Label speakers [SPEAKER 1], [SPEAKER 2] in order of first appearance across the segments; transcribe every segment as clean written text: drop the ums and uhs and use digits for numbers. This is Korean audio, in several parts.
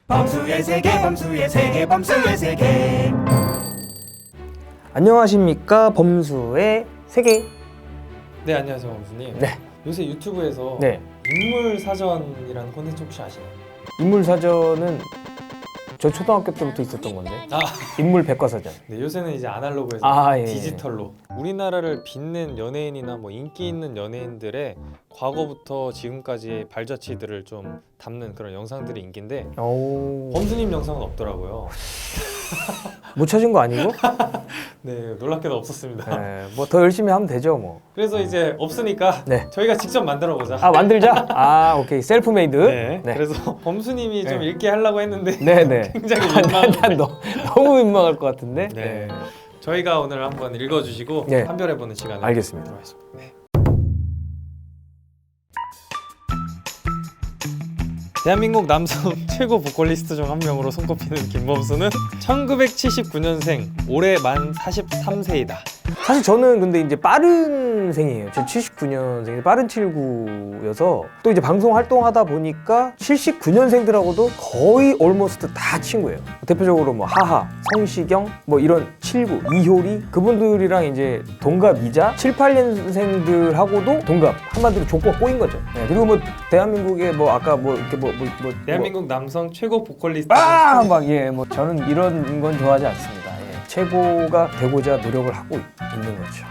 [SPEAKER 1] 범수의 세계, 범수의 세계, 범수의 세계.
[SPEAKER 2] 안녕하십니까, 범수의 세계.
[SPEAKER 3] 네, 안녕하세요, 범수님.
[SPEAKER 2] 네.
[SPEAKER 3] 요새 유튜브에서
[SPEAKER 2] 네.
[SPEAKER 3] 인물 사전이라는 콘텐츠 혹시 아시나요?
[SPEAKER 2] 인물 사전은 저 초등학교 때부터 있었던 건데.
[SPEAKER 3] 아,
[SPEAKER 2] 인물 백과사전.
[SPEAKER 3] 네, 요새는 이제 아날로그에서
[SPEAKER 2] 아, 예.
[SPEAKER 3] 디지털로 우리나라를 빛낸 연예인이나 뭐 인기 있는 연예인들의 과거부터 지금까지의 발자취들을 좀 담는 그런 영상들이 인기인데
[SPEAKER 2] 오.
[SPEAKER 3] 범수님 영상은 없더라고요.
[SPEAKER 2] 못 찾은 거 아니고?
[SPEAKER 3] 네, 놀랍게도 없었습니다.
[SPEAKER 2] 네, 뭐 더 열심히 하면 되죠, 뭐.
[SPEAKER 3] 그래서 이제 없으니까
[SPEAKER 2] 네.
[SPEAKER 3] 저희가 직접 만들어 보자.
[SPEAKER 2] 아, 만들자. 아, 오케이. 셀프메이드.
[SPEAKER 3] 네.
[SPEAKER 2] 네.
[SPEAKER 3] 그래서 범수님이 좀
[SPEAKER 2] 네.
[SPEAKER 3] 읽게 하려고 했는데
[SPEAKER 2] 네.
[SPEAKER 3] 굉장히 민망한.
[SPEAKER 2] 난 너무 민망할 것 같은데.
[SPEAKER 3] 네. 저희가 오늘 한번 읽어주시고
[SPEAKER 2] 네.
[SPEAKER 3] 판별해보는 시간을
[SPEAKER 2] 알겠습니다.
[SPEAKER 3] 갖도록 하겠습니다. 네. 대한민국 남성 최고 보컬리스트 중 한 명으로 손꼽히는 김범수는 1979년생, 올해 만 43세이다.
[SPEAKER 2] 사실 저는 근데 이제 빠른 생이에요. 저 79년생이 빠른 79여서 또 이제 방송 활동하다 보니까 79년생들하고도 거의 올모스트 다 친구예요. 대표적으로 뭐 하하, 성시경, 뭐 이런 79, 이효리 그분들이랑 이제 동갑이자 7, 8년생들하고도 동갑. 한마디로 족보가 꼬인 거죠. 네, 그리고 뭐 대한민국의 뭐 아까 뭐 이렇게
[SPEAKER 3] 대한민국 남성 최고 보컬리스트.
[SPEAKER 2] 뭐 저는 이런 건 좋아하지 않습니다. 예, 최고가 되고자 노력을 하고 있는 거죠.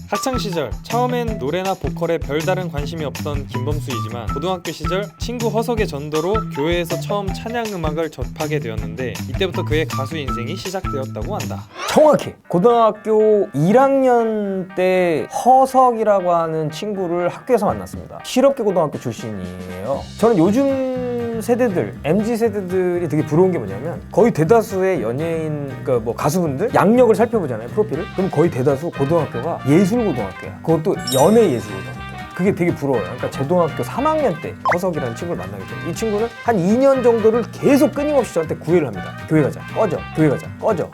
[SPEAKER 3] 학창 시절 처음엔 노래나 보컬에 별다른 관심이 없던 김범수이지만 고등학교 시절 친구 허석의 전도로 교회에서 처음 찬양 음악을 접하게 되었는데 이때부터 그의 가수 인생이 시작되었다고 한다.
[SPEAKER 2] 정확히 고등학교 1학년 때 허석이라고 하는 친구를 학교에서 만났습니다. 실업계 고등학교 출신이에요. 저는 요즘 세대들, MZ 세대들이 되게 부러운 게 뭐냐면 거의 대다수의 연예인, 그러니까 뭐 가수분들 양력을 살펴보잖아요, 프로필을. 그럼 거의 대다수 고등학교가 예술고등학교야. 그것도 연예예술고등학교. 그게 되게 부러워요. 그러니까 제 고등학교 3학년 때 허석이라는 친구를 만나게 돼요. 이 친구는 한 2년 정도를 계속 끊임없이 저한테 구애를 합니다. 교회 가자, 꺼져. 교회 가자, 꺼져.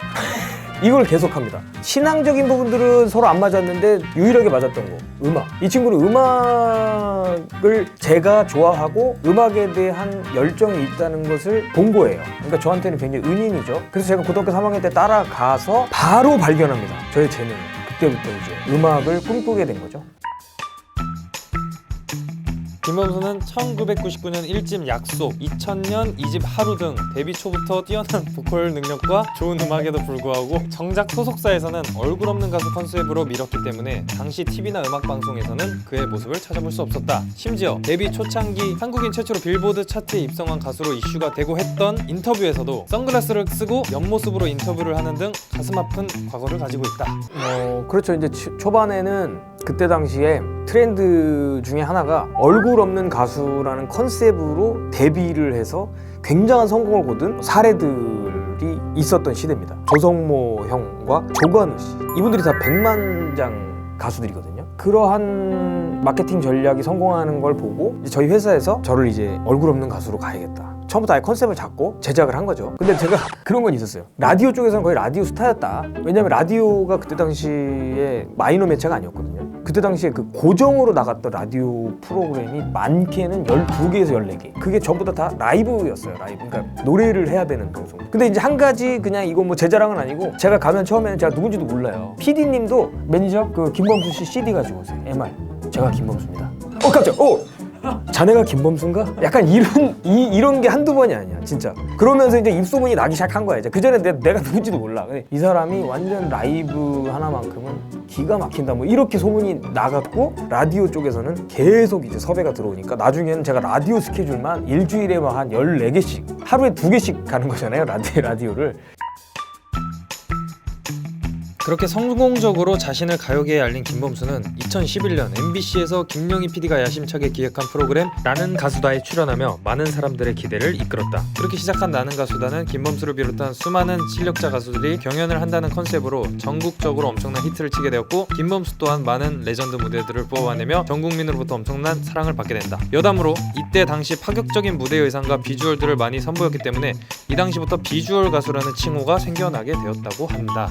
[SPEAKER 2] 이걸 계속합니다. 신앙적인 부분들은 서로 안 맞았는데 유일하게 맞았던 거, 음악. 이 친구는 음악을 제가 좋아하고 음악에 대한 열정이 있다는 것을 본 거예요. 그러니까 저한테는 굉장히 은인이죠. 그래서 제가 고등학교 3학년 때 따라가서 바로 발견합니다. 저의 재능을. 그때부터 이제 음악을 꿈꾸게 된 거죠.
[SPEAKER 3] 김범수는 1999년 1집 약속, 2000년 2집 하루 등 데뷔 초부터 뛰어난 보컬 능력과 좋은 음악에도 불구하고 정작 소속사에서는 얼굴 없는 가수 컨셉으로 밀었기 때문에 당시 TV나 음악방송에서는 그의 모습을 찾아볼 수 없었다. 심지어 데뷔 초창기 한국인 최초로 빌보드 차트에 입성한 가수로 이슈가 되고 했던 인터뷰에서도 선글라스를 쓰고 옆모습으로 인터뷰를 하는 등 가슴 아픈 과거를 가지고 있다.
[SPEAKER 2] 그렇죠. 이제 초반에는 그때 당시에 트렌드 중에 하나가 얼굴 없는 가수라는 컨셉으로 데뷔를 해서 굉장한 성공을 거둔 사례들이 있었던 시대입니다. 조성모 형과 조관우 씨, 이분들이 다 백만장 가수들이거든요. 그러한 마케팅 전략이 성공하는 걸 보고 이제 저희 회사에서 저를 이제 얼굴 없는 가수로 가야겠다. 처음부터 아예 컨셉을 잡고 제작을 한 거죠. 근데 제가 그런 건 있었어요. 라디오 쪽에서는 거의 라디오 스타였다. 왜냐면 라디오가 그때 당시에 마이너 매체가 아니었거든요. 그때 당시에 그 고정으로 나갔던 라디오 프로그램이 많게는 12개에서 14개. 그게 전부 다 라이브였어요. 라이브. 그러니까 노래를 해야 되는 방송. 근데 이제 한 가지 그냥 이거 뭐 제 자랑은 아니고 제가 가면 처음에는 제가 누군지도 몰라요. PD님도 매니저 그 김범수 씨 CD 가지고 오세요. MR. 제가 김범수입니다. 깜짝. 자네가 김범수인가? 약간 이런 게 한두 번이 아니야, 진짜. 그러면서 이제 입소문이 나기 시작한 거야. 이제 그 전에 내가 누군지도 몰라. 근데 이 사람이 완전 라이브 하나만큼은 기가 막힌다. 뭐 이렇게 소문이 나갔고 라디오 쪽에서는 계속 이제 섭외가 들어오니까 나중에는 제가 라디오 스케줄만 일주일에 막 한 14개씩, 하루에 2개씩 가는 거잖아요, 라디오를.
[SPEAKER 3] 그렇게 성공적으로 자신을 가요계에 알린 김범수는 2011년 MBC에서 김영희 PD가 야심차게 기획한 프로그램 나는 가수다에 출연하며 많은 사람들의 기대를 이끌었다. 그렇게 시작한 나는 가수다는 김범수를 비롯한 수많은 실력자 가수들이 경연을 한다는 컨셉으로 전국적으로 엄청난 히트를 치게 되었고 김범수 또한 많은 레전드 무대들을 뽑아내며 전 국민으로부터 엄청난 사랑을 받게 된다. 여담으로 이때 당시 파격적인 무대 의상과 비주얼들을 많이 선보였기 때문에 이 당시부터 비주얼 가수라는 칭호가 생겨나게 되었다고 한다.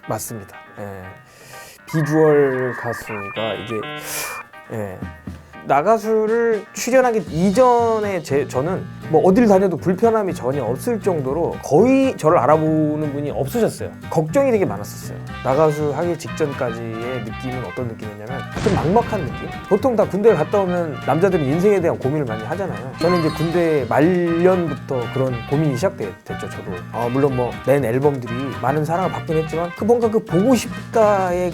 [SPEAKER 2] 맞습니다. 예. 비주얼 가수가 이게 나가수를 출연하기 이전에 저는 뭐 어딜 다녀도 불편함이 전혀 없을 정도로 거의 저를 알아보는 분이 없으셨어요. 걱정이 되게 많았었어요. 나가수 하기 직전까지의 느낌은 어떤 느낌이냐면 좀 막막한 느낌? 보통 다 군대에 갔다 오면 남자들은 인생에 대한 고민을 많이 하잖아요. 저는 이제 군대 말년부터 그런 고민이 시작됐죠. 저도 물론 뭐 낸 앨범들이 많은 사랑을 받긴 했지만 그 뭔가 그 보고 싶다의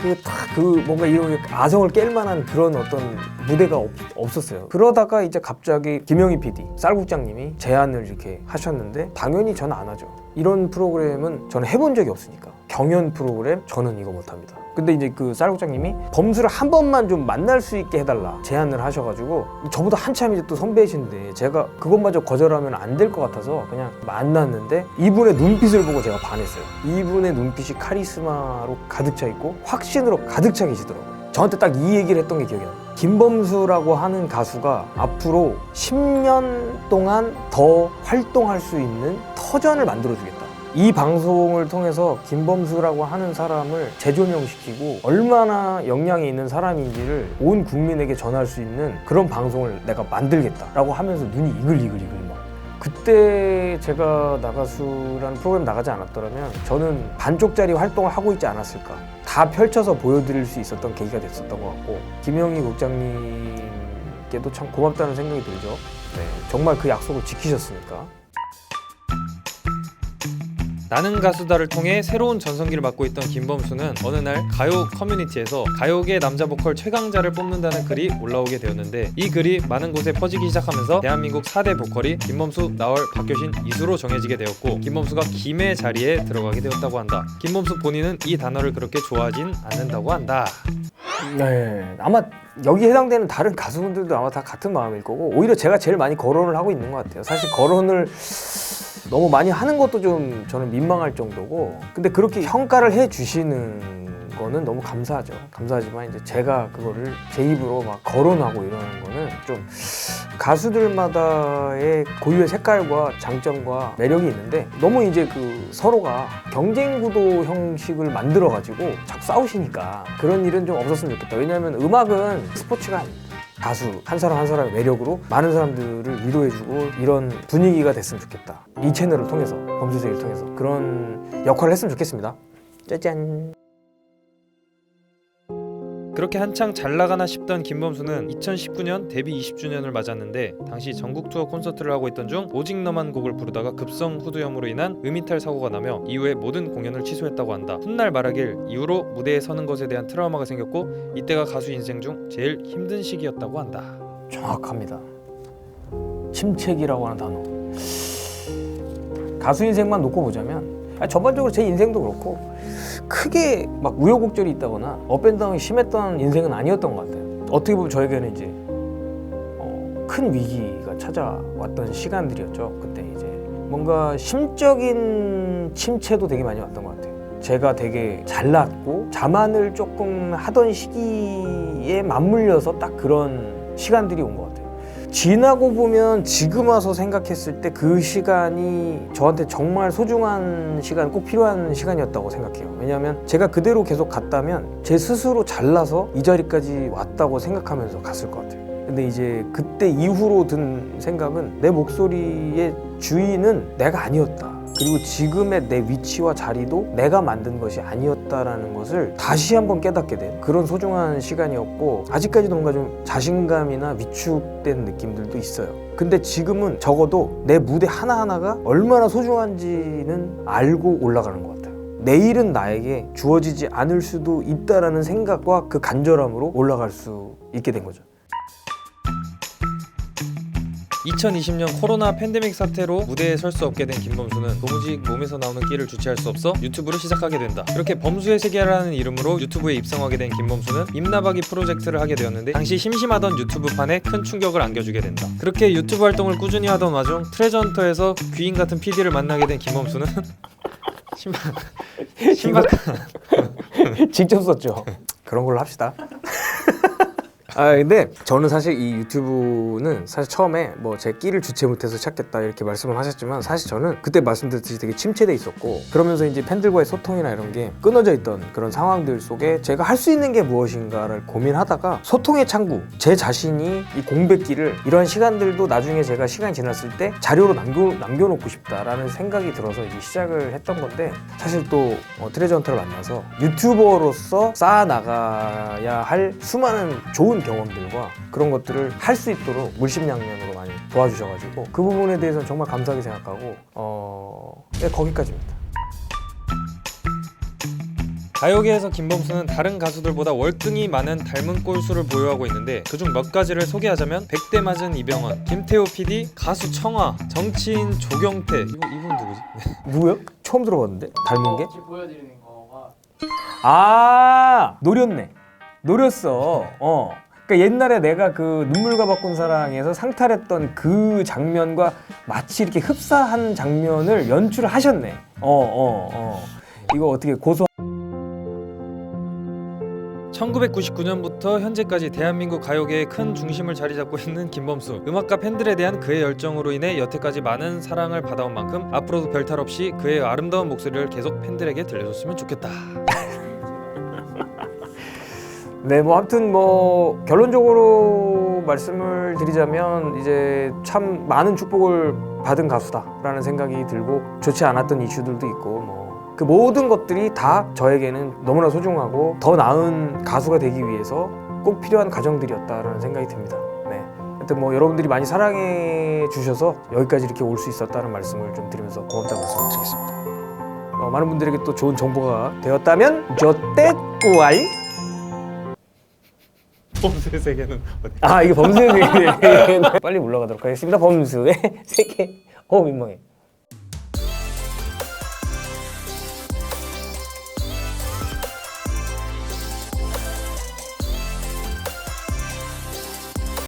[SPEAKER 2] 그 뭔가 이런 아성을 깰 만한 그런 어떤 무대가 없었어요. 그러다가 이제 갑자기 김영희 PD, 쌀국장님이 제안을 이렇게 하셨는데 당연히 저는 안 하죠. 이런 프로그램은 저는 해본 적이 없으니까. 경연 프로그램 저는 이거 못합니다. 근데 이제 그 쌀국장님이 범수를 한 번만 좀 만날 수 있게 해달라 제안을 하셔가지고 저보다 한참 이제 또 선배이신데 제가 그것마저 거절하면 안 될 것 같아서 그냥 만났는데 이분의 눈빛을 보고 제가 반했어요. 이분의 눈빛이 카리스마로 가득 차 있고 확신으로 가득 차 계시더라고요. 저한테 딱 이 얘기를 했던 게 기억이 나요. 김범수라고 하는 가수가 앞으로 10년 동안 더 활동할 수 있는 터전을 만들어주겠다. 이 방송을 통해서 김범수라고 하는 사람을 재조명시키고 얼마나 역량이 있는 사람인지를 온 국민에게 전할 수 있는 그런 방송을 내가 만들겠다라고 하면서 눈이 이글이글 막. 그때 제가 나가수라는 프로그램 나가지 않았더라면 저는 반쪽짜리 활동을 하고 있지 않았을까. 다 펼쳐서 보여드릴 수 있었던 계기가 됐었던 것 같고 김영희 국장님께도 참 고맙다는 생각이 들죠. 네, 정말 그 약속을 지키셨으니까.
[SPEAKER 3] 나는 가수다를 통해 새로운 전성기를 맞고 있던 김범수는 어느 날 가요 커뮤니티에서 가요계 남자 보컬 최강자를 뽑는다는 글이 올라오게 되었는데 이 글이 많은 곳에 퍼지기 시작하면서 대한민국 4대 보컬이 김범수, 나얼, 박효신, 이수로 정해지게 되었고 김범수가 김의 자리에 들어가게 되었다고 한다. 김범수 본인은 이 단어를 그렇게 좋아하진 않는다고 한다.
[SPEAKER 2] 네, 아마 여기 해당되는 다른 가수분들도 아마 다 같은 마음일 거고 오히려 제가 제일 많이 거론을 하고 있는 것 같아요. 사실 거론을 너무 많이 하는 것도 좀 저는 민망할 정도고 근데 그렇게 평가를 해주시는 거는 너무 감사하죠. 감사하지만 이제 제가 그거를 제 입으로 막 거론하고 이러는 거는 좀 가수들마다의 고유의 색깔과 장점과 매력이 있는데 너무 이제 그 서로가 경쟁 구도 형식을 만들어 가지고 자꾸 싸우시니까 그런 일은 좀 없었으면 좋겠다. 왜냐하면 음악은 스포츠가 아닙니다. 가수 한 사람 한 사람의 매력으로 많은 사람들을 위로해주고 이런 분위기가 됐으면 좋겠다. 이 채널을 통해서 범수세기를 통해서 그런 역할을 했으면 좋겠습니다. 짜잔.
[SPEAKER 3] 그렇게 한창 잘 나가나 싶던 김범수는 2019년 데뷔 20주년을 맞았는데 당시 전국 투어 콘서트를 하고 있던 중 오직 너만 곡을 부르다가 급성 후두염으로 인한 음이탈 사고가 나며 이후에 모든 공연을 취소했다고 한다. 훗날 말하길 이후로 무대에 서는 것에 대한 트라우마가 생겼고 이때가 가수 인생 중 제일 힘든 시기였다고 한다.
[SPEAKER 2] 정확합니다. 침체기라고 하는 단어. 가수 인생만 놓고 보자면 전반적으로 제 인생도 그렇고 크게 막 우여곡절이 있다거나 업앤다운이 심했던 인생은 아니었던 것 같아요. 어떻게 보면 저에게는 이제 큰 위기가 찾아왔던 시간들이었죠. 그때 이제 뭔가 심적인 침체도 되게 많이 왔던 것 같아요. 제가 되게 잘났고 자만을 조금 하던 시기에 맞물려서 딱 그런 시간들이 온 것 같아요. 지나고 보면 지금 와서 생각했을 때 그 시간이 저한테 정말 소중한 시간, 꼭 필요한 시간이었다고 생각해요. 왜냐하면 제가 그대로 계속 갔다면 제 스스로 잘나서 이 자리까지 왔다고 생각하면서 갔을 것 같아요. 근데 이제 그때 이후로 든 생각은 내 목소리의 주인은 내가 아니었다. 그리고 지금의 내 위치와 자리도 내가 만든 것이 아니었다라는 것을 다시 한번 깨닫게 된 그런 소중한 시간이었고 아직까지도 뭔가 좀 자신감이나 위축된 느낌들도 있어요. 근데 지금은 적어도 내 무대 하나하나가 얼마나 소중한지는 알고 올라가는 것 같아요. 내일은 나에게 주어지지 않을 수도 있다라는 생각과 그 간절함으로 올라갈 수 있게 된 거죠.
[SPEAKER 3] 2020년 코로나 팬데믹 사태로 무대에 설 수 없게 된 김범수는 도무지 몸에서 나오는 끼를 주체할 수 없어 유튜브를 시작하게 된다. 이렇게 범수의 세계라는 이름으로 유튜브에 입성하게 된 김범수는 입나바기 프로젝트를 하게 되었는데 당시 심심하던 유튜브판에 큰 충격을 안겨주게 된다. 그렇게 유튜브 활동을 꾸준히 하던 와중 트레저 헌터에서 귀인 같은 PD를 만나게 된 김범수는 신박한
[SPEAKER 2] 직접 썼죠. 그런 걸로 합시다. 근데 저는 사실 이 유튜브는 사실 처음에 뭐 제 끼를 주체 못해서 시작했다 이렇게 말씀을 하셨지만 사실 저는 그때 말씀드렸듯이 되게 침체돼 있었고 그러면서 이제 팬들과의 소통이나 이런 게 끊어져 있던 그런 상황들 속에 제가 할 수 있는 게 무엇인가를 고민하다가 소통의 창구, 제 자신이 이 공백기를 이런 시간들도 나중에 제가 시간이 지났을 때 자료로 남겨놓고 싶다라는 생각이 들어서 이제 시작을 했던 건데 사실 또 트레저 헌터를 만나서 유튜버로서 쌓아나가야 할 수많은 좋은 경험들과 그런 것들을 할 수 있도록 물심양면으로 많이 도와주셔가지고 그 부분에 대해서는 정말 감사하게 생각하고 네, 거기까지입니다.
[SPEAKER 3] 가요계에서 김범수는 다른 가수들보다 월등히 많은 닮은 꼴수를 보유하고 있는데 그중 몇 가지를 소개하자면 100대 맞은 이병헌, 김태호 PD, 가수 청아, 정치인 조경태 이분 누구지?
[SPEAKER 2] 누구요? 처음 들어봤는데? 닮은 게?
[SPEAKER 4] 지금 보여드리는 거가
[SPEAKER 2] 노렸어. 그러니까 옛날에 내가 그 눈물과 바꾼 사랑에서 상탈했던 그 장면과 마치 이렇게 흡사한 장면을 연출을 하셨네. 이거 어떻게 고소?
[SPEAKER 3] 1999년부터 현재까지 대한민국 가요계의 큰 중심을 자리 잡고 있는 김범수. 음악가 팬들에 대한 그의 열정으로 인해 여태까지 많은 사랑을 받아온 만큼 앞으로도 별탈 없이 그의 아름다운 목소리를 계속 팬들에게 들려줬으면 좋겠다.
[SPEAKER 2] 네, 뭐 아무튼 뭐 결론적으로 말씀을 드리자면 이제 참 많은 축복을 받은 가수다라는 생각이 들고 좋지 않았던 이슈들도 있고 뭐 그 모든 것들이 다 저에게는 너무나 소중하고 더 나은 가수가 되기 위해서 꼭 필요한 과정들이었다라는 생각이 듭니다. 네, 하여튼 뭐 여러분들이 많이 사랑해 주셔서 여기까지 이렇게 올 수 있었다는 말씀을 좀 드리면서 고맙다는 말씀을 드리겠습니다. 많은 분들에게 또 좋은 정보가 되었다면 저때 꾸알
[SPEAKER 3] 범수의 세계는 어디?
[SPEAKER 2] 이게 범수의 세계 빨리 물러가도록 하겠습니다. 범수의 세계 민망해.